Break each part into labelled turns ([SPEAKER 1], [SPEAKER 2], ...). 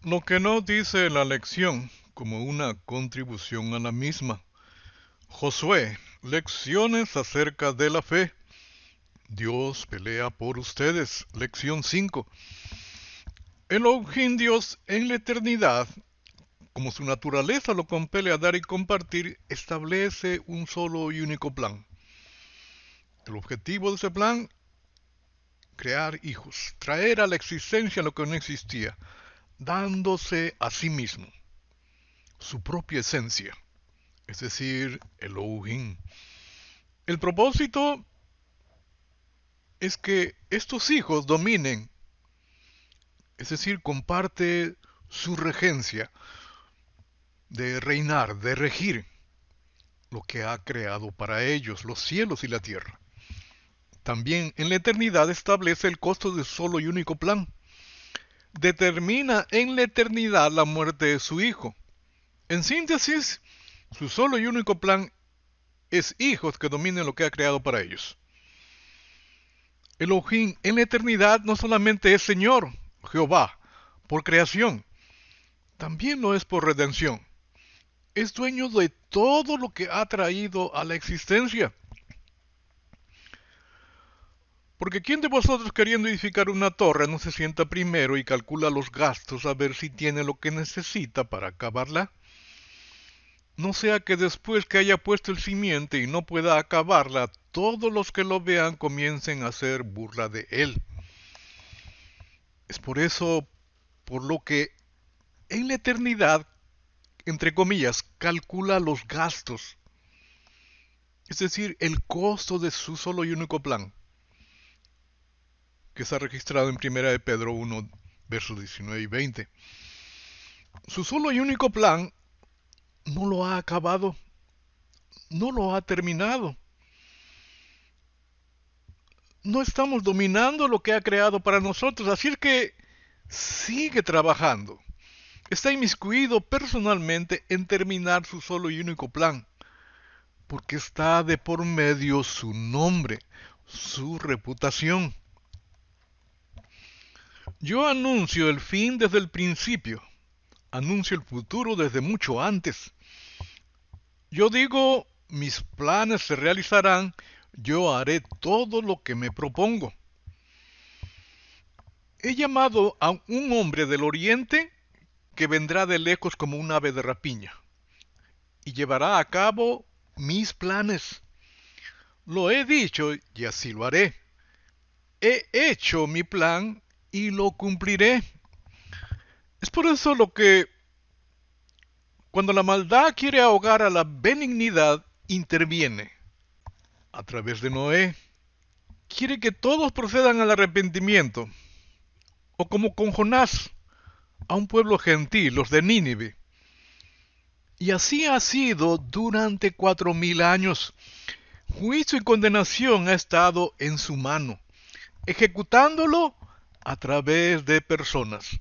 [SPEAKER 1] Lo que no dice la lección como una contribución a la misma. Josué, lecciones acerca de la fe. Dios pelea por ustedes. Lección 5. Elohim Dios en la eternidad, como su naturaleza lo compele a dar y compartir, establece un solo y único plan. El objetivo de ese plan, crear hijos, traer a la existencia lo que no existía, dándose a sí mismo, su propia esencia, es decir, Elohim. El propósito es que estos hijos dominen, es decir, comparte su regencia de reinar, de regir lo que ha creado para ellos, los cielos y la tierra. También en la eternidad establece el costo de solo y único plan. Determina en la eternidad la muerte de su hijo. En síntesis, su solo y único plan es hijos que dominen lo que ha creado para ellos. Elohim en la eternidad no solamente es Señor, Jehová, por creación, también lo es por redención. Es dueño de todo lo que ha traído a la existencia. Porque ¿quién de vosotros queriendo edificar una torre no se sienta primero y calcula los gastos a ver si tiene lo que necesita para acabarla? No sea que después que haya puesto el simiente y no pueda acabarla, todos los que lo vean comiencen a hacer burla de él. Es por eso por lo que en la eternidad, entre comillas, calcula los gastos, es decir, el costo de su solo y único plan, que está registrado en 1 de Pedro 1, versos 19 y 20. Su solo y único plan no lo ha acabado, no lo ha terminado. No estamos dominando lo que ha creado para nosotros, así es que sigue trabajando. Está inmiscuido personalmente en terminar su solo y único plan, porque está de por medio su nombre, su reputación. Yo anuncio el fin desde el principio, anuncio el futuro desde mucho antes. Yo digo, mis planes se realizarán, yo haré todo lo que me propongo. He llamado a un hombre del oriente que vendrá de lejos como un ave de rapiña y llevará a cabo mis planes. Lo he dicho y así lo haré. He hecho mi plan y lo cumpliré. Es por eso lo que cuando la maldad quiere ahogar a la benignidad, interviene a través de Noé. Quiere que todos procedan al arrepentimiento. O como con Jonás, a un pueblo gentil, los de Nínive. Y así ha sido durante 4000 años. Juicio y condenación ha estado en su mano, ejecutándolo a través de personas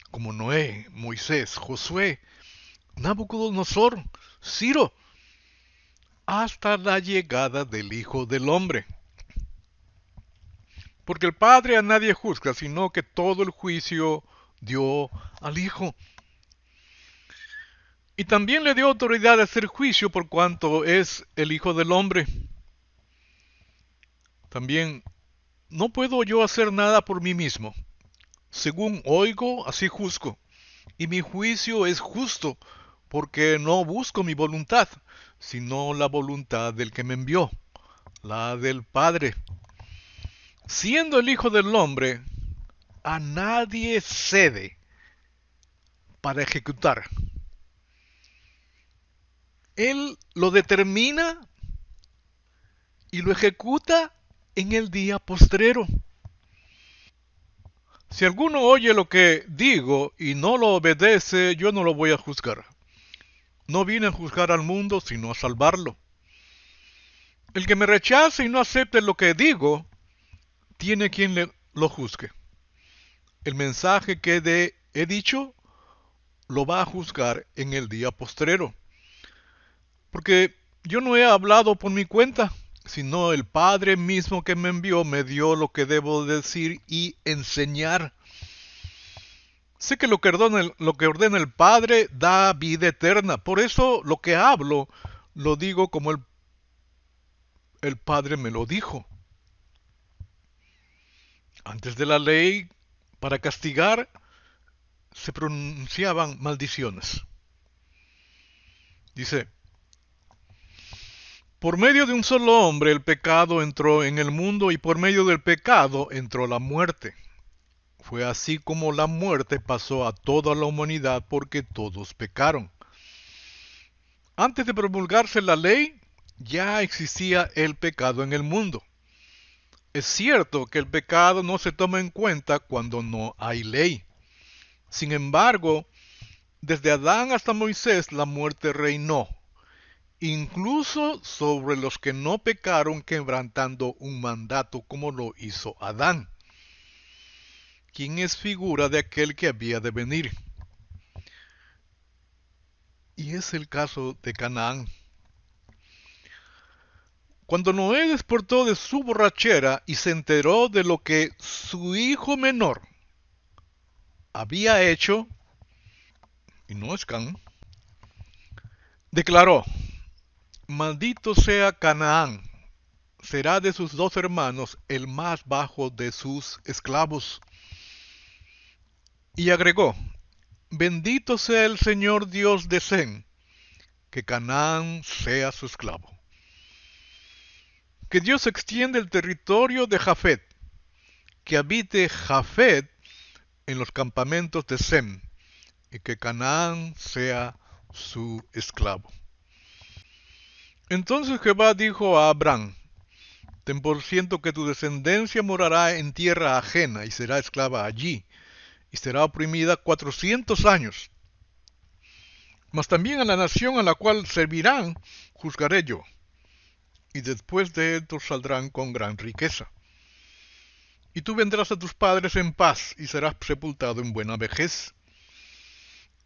[SPEAKER 1] como Noé, Moisés, Josué, Nabucodonosor, Ciro, hasta la llegada del Hijo del Hombre. Porque el Padre a nadie juzga, sino que todo el juicio dio al Hijo. Y también le dio autoridad de hacer juicio por cuanto es el Hijo del Hombre. También no puedo yo hacer nada por mí mismo. Según oigo, así juzgo. Y mi juicio es justo, porque no busco mi voluntad, sino la voluntad del que me envió, la del Padre. Siendo el Hijo del Hombre, a nadie cede para ejecutar. Él lo determina y lo ejecuta en el día postrero. Si alguno oye lo que digo y no lo obedece, yo no lo voy a juzgar. No vine a juzgar al mundo, sino a salvarlo. El que me rechace y no acepte lo que digo, tiene quien lo juzgue. El mensaje que he dicho, lo va a juzgar en el día postrero. Porque yo no he hablado por mi cuenta, sino el Padre mismo que me envió me dio lo que debo decir y enseñar. Sé que lo que ordena el Padre da vida eterna. Por eso lo que hablo lo digo como el Padre me lo dijo. Antes de la ley, para castigar, se pronunciaban maldiciones. Dice, por medio de un solo hombre el pecado entró en el mundo y por medio del pecado entró la muerte. Fue así como la muerte pasó a toda la humanidad porque todos pecaron. Antes de promulgarse la ley, ya existía el pecado en el mundo. Es cierto que el pecado no se toma en cuenta cuando no hay ley. Sin embargo, desde Adán hasta Moisés la muerte reinó, incluso sobre los que no pecaron quebrantando un mandato como lo hizo Adán, quien es figura de aquel que había de venir. Y es el caso de Canaán. Cuando Noé despertó de su borrachera y se enteró de lo que su hijo menor había hecho, y no es Can, declaró, maldito sea Canaán, será de sus dos hermanos el más bajo de sus esclavos. Y agregó, bendito sea el Señor Dios de Sem, que Canaán sea su esclavo. Que Dios extienda el territorio de Jafet, que habite Jafet en los campamentos de Sem, y que Canaán sea su esclavo. Entonces Jehová dijo a Abraham, ten por cierto que tu descendencia morará en tierra ajena y será esclava allí, y será oprimida 400 años. Mas también a la nación a la cual servirán juzgaré yo, y después de esto saldrán con gran riqueza. Y tú vendrás a tus padres en paz, y serás sepultado en buena vejez.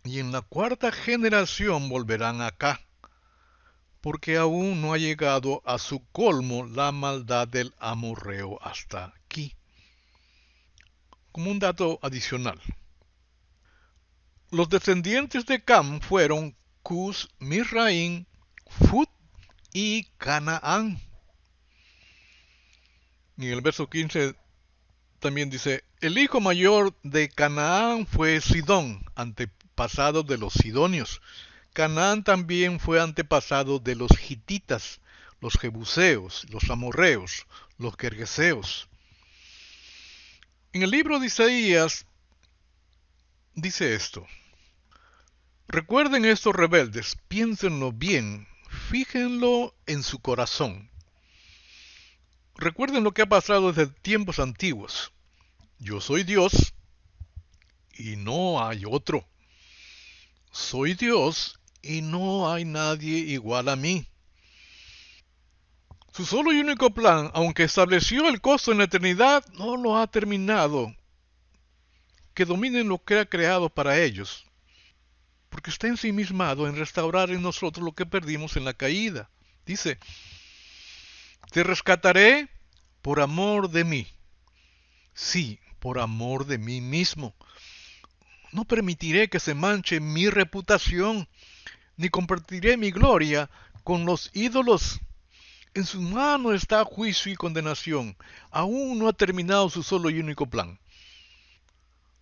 [SPEAKER 1] Y en la cuarta generación volverán acá, porque aún no ha llegado a su colmo la maldad del amorreo hasta aquí. Como un dato adicional, los descendientes de Cam fueron Cus, Misraim, Fut y Canaán. Y en el verso 15 también dice, el hijo mayor de Canaán fue Sidón, antepasado de los sidonios. Canaán también fue antepasado de los hititas, los jebuseos, los amorreos, los gergeseos. En el libro de Isaías dice esto, recuerden estos rebeldes, piénsenlo bien, fíjenlo en su corazón. Recuerden lo que ha pasado desde tiempos antiguos. Yo soy Dios y no hay otro. Soy Dios y no hay nadie igual a mí. Su solo y único plan, aunque estableció el costo en la eternidad, no lo ha terminado. Que dominen lo que ha creado para ellos, porque está ensimismado en restaurar en nosotros lo que perdimos en la caída. Dice, te rescataré por amor de mí. Sí, por amor de mí mismo. No permitiré que se manche mi reputación, ni compartiré mi gloria con los ídolos. En su mano está juicio y condenación. Aún no ha terminado su solo y único plan.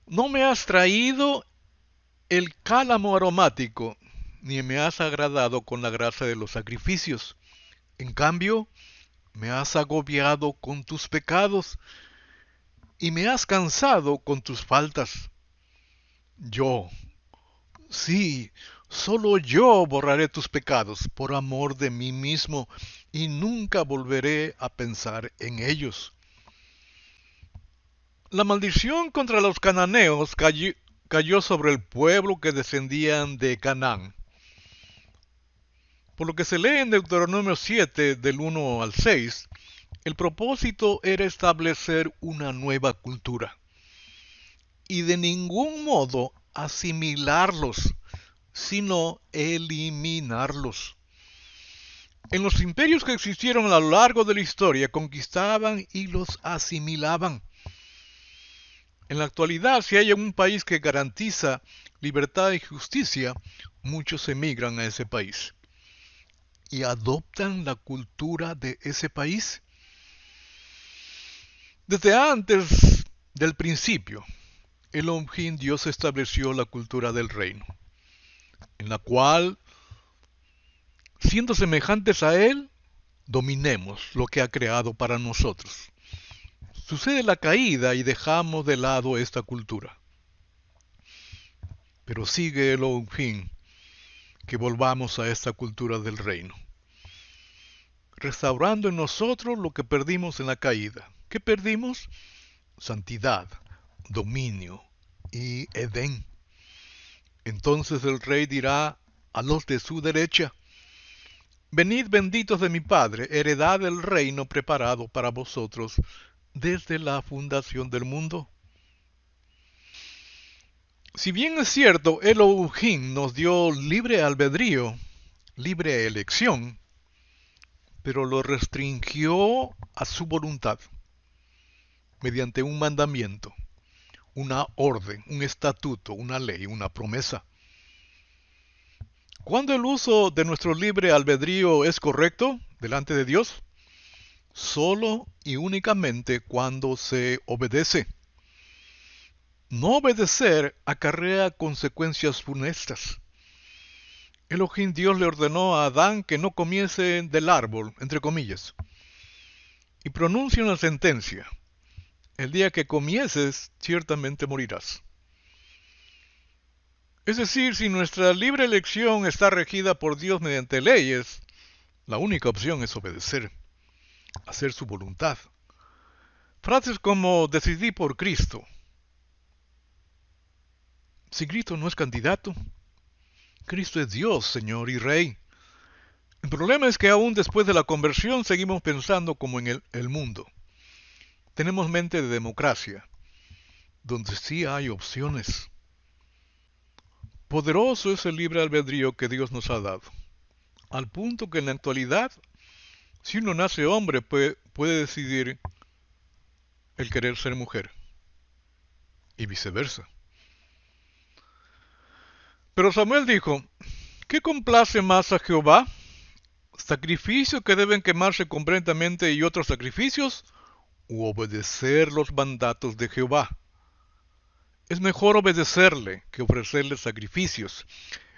[SPEAKER 1] No me has traído el cálamo aromático, ni me has agradado con la grasa de los sacrificios. En cambio, me has agobiado con tus pecados, y me has cansado con tus faltas. Yo, sí, solo yo borraré tus pecados por amor de mí mismo, y nunca volveré a pensar en ellos. La maldición contra los cananeos cayó sobre el pueblo que descendían de Canaán. Por lo que se lee en Deuteronomio 7, del 1 al 6, el propósito era establecer una nueva cultura y de ningún modo asimilarlos, sino eliminarlos. En los imperios que existieron a lo largo de la historia, conquistaban y los asimilaban. En la actualidad, si hay un país que garantiza libertad y justicia, muchos emigran a ese país y adoptan la cultura de ese país. Desde antes del principio, Elohim Dios estableció la cultura del reino, en la cual, siendo semejantes a Él, dominemos lo que ha creado para nosotros. Sucede la caída y dejamos de lado esta cultura. Pero sigue Elohim que volvamos a esta cultura del reino, restaurando en nosotros lo que perdimos en la caída. ¿Qué perdimos? Santidad, dominio y Edén. Entonces el rey dirá a los de su derecha: venid benditos de mi Padre, heredad del reino preparado para vosotros desde la fundación del mundo. Si bien es cierto, Elohim nos dio libre albedrío, libre elección, pero lo restringió a su voluntad, mediante un mandamiento, una orden, un estatuto, una ley, una promesa. ¿Cuándo el uso de nuestro libre albedrío es correcto delante de Dios? Solo y únicamente cuando se obedece. No obedecer acarrea consecuencias funestas. Elohim Dios le ordenó a Adán que no comiese del árbol, entre comillas, y pronuncia una sentencia: el día que comieses, ciertamente morirás. Es decir, si nuestra libre elección está regida por Dios mediante leyes, la única opción es obedecer, hacer su voluntad. Frases como decidí por Cristo. Si Cristo no es candidato, Cristo es Dios, Señor y Rey. El problema es que aún después de la conversión seguimos pensando como en el mundo. Tenemos mente de democracia, donde sí hay opciones. Poderoso es el libre albedrío que Dios nos ha dado, al punto que en la actualidad, si uno nace hombre, puede decidir el querer ser mujer, y viceversa. Pero Samuel dijo: ¿qué complace más a Jehová? ¿Sacrificios que deben quemarse completamente y otros sacrificios? ¿U obedecer los mandatos de Jehová? Es mejor obedecerle que ofrecerle sacrificios.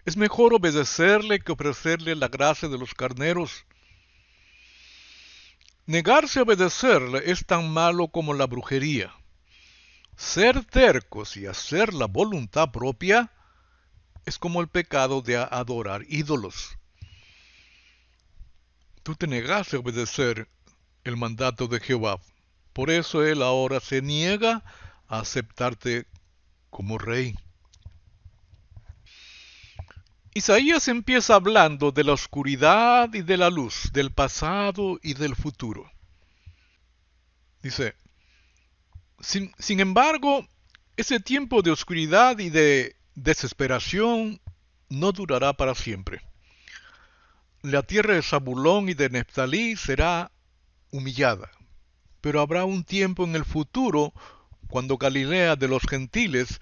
[SPEAKER 1] Es mejor obedecerle que ofrecerle la gracia de los carneros. Negarse a obedecerle es tan malo como la brujería. Ser tercos y hacer la voluntad propia es como el pecado de adorar ídolos. Tú te negaste a obedecer el mandato de Jehová. Por eso Él ahora se niega a aceptarte como rey. Isaías empieza hablando de la oscuridad y de la luz, del pasado y del futuro. Dice: sin embargo, ese tiempo de oscuridad y de desesperación no durará para siempre. La tierra de Zabulón y de Neftalí será humillada, pero habrá un tiempo en el futuro cuando Galilea de los gentiles,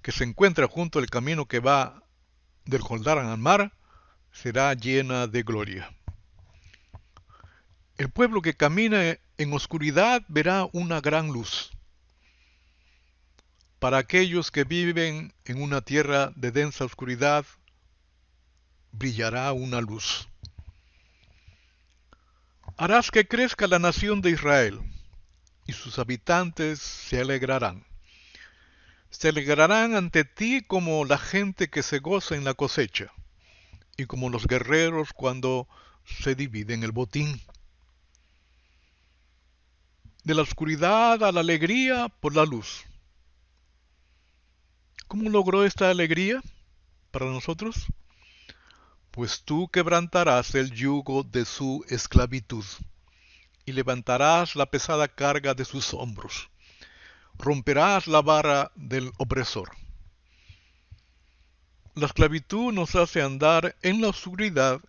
[SPEAKER 1] que se encuentra junto al camino que va del Jordán al mar, será llena de gloria. El pueblo que camina en oscuridad verá una gran luz. Para aquellos que viven en una tierra de densa oscuridad, brillará una luz. Harás que crezca la nación de Israel, y sus habitantes se alegrarán. Se alegrarán ante ti como la gente que se goza en la cosecha, y como los guerreros cuando se dividen el botín. De la oscuridad a la alegría por la luz. ¿Cómo logró esta alegría para nosotros? Pues tú quebrantarás el yugo de su esclavitud, y levantarás la pesada carga de sus hombros. Romperás la vara del opresor. La esclavitud nos hace andar en la oscuridad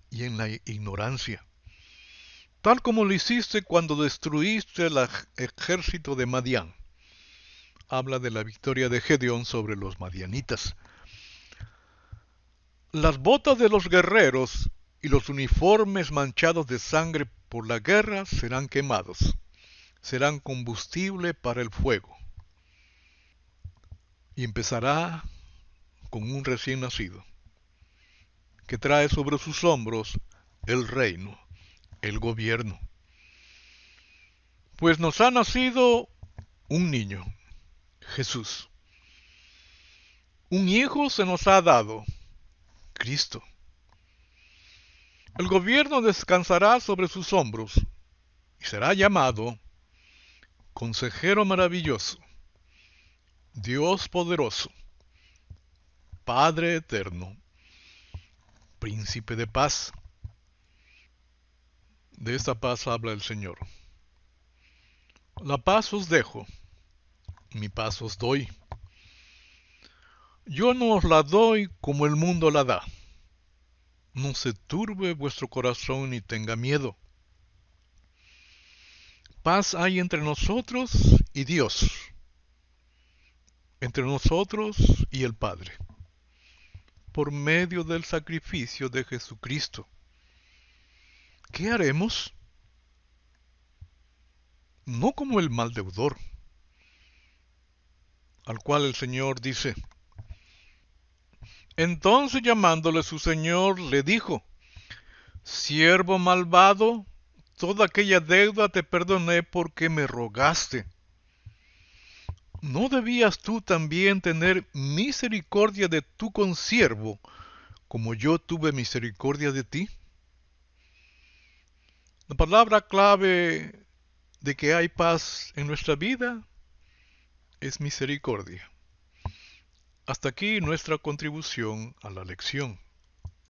[SPEAKER 1] y en la ignorancia, tal como lo hiciste cuando destruiste el ejército de Madián. habla de la victoria de Gedeón sobre los madianitas. Las botas de los guerreros y los uniformes manchados de sangre por la guerra serán quemados, serán combustible para el fuego. Y empezará con un recién nacido, que trae sobre sus hombros el reino, el gobierno. Pues nos ha nacido un niño, Jesús. Un hijo se nos ha dado, Cristo. El gobierno descansará sobre sus hombros y será llamado Consejero Maravilloso, Dios Poderoso, Padre Eterno, Príncipe de Paz. De esta paz habla el Señor. La paz os dejo, mi paz os doy. Yo no os la doy como el mundo la da. No se turbe vuestro corazón ni tenga miedo. Paz hay entre nosotros y Dios, entre nosotros y el Padre, por medio del sacrificio de Jesucristo. ¿Qué haremos? No como el mal deudor, al cual el Señor dice. Entonces llamándole su Señor, le dijo, siervo malvado, toda aquella deuda te perdoné porque me rogaste. ¿No debías tú también tener misericordia de tu consiervo, como yo tuve misericordia de ti? La palabra clave de que hay paz en nuestra vida es misericordia. Hasta aquí nuestra contribución a la lección.